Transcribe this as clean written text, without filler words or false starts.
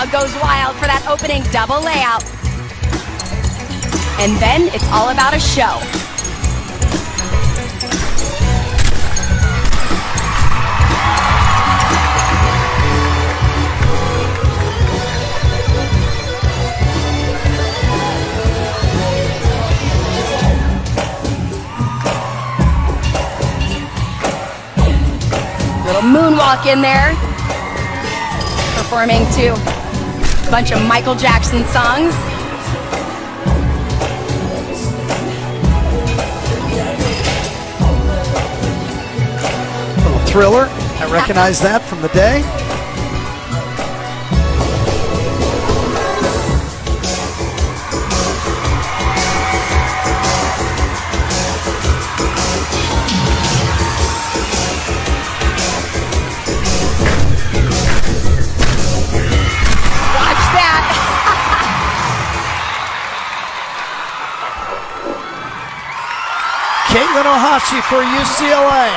crowd goes wild for that opening double layout. And then it's all about a show. Little moonwalk in there. Performing to a bunch of Michael Jackson songs. Little Thriller. I recognize that from the day. Caitlin Ohashi for UCLA.